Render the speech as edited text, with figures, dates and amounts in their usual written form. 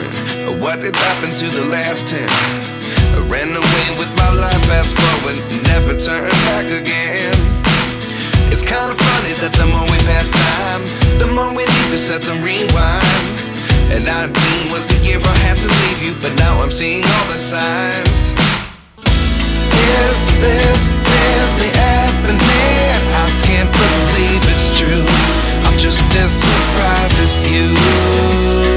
different? What did happen to the last 10? I ran away with my life, fast forward, never turn back again. It's kinda funny that the more we pass time, the more we need to set the rewind. And 19 was the year I had to leave you, but now I'm seeing all the signs. Is this really happening? I can't believe it's true. I'm just as surprised as you.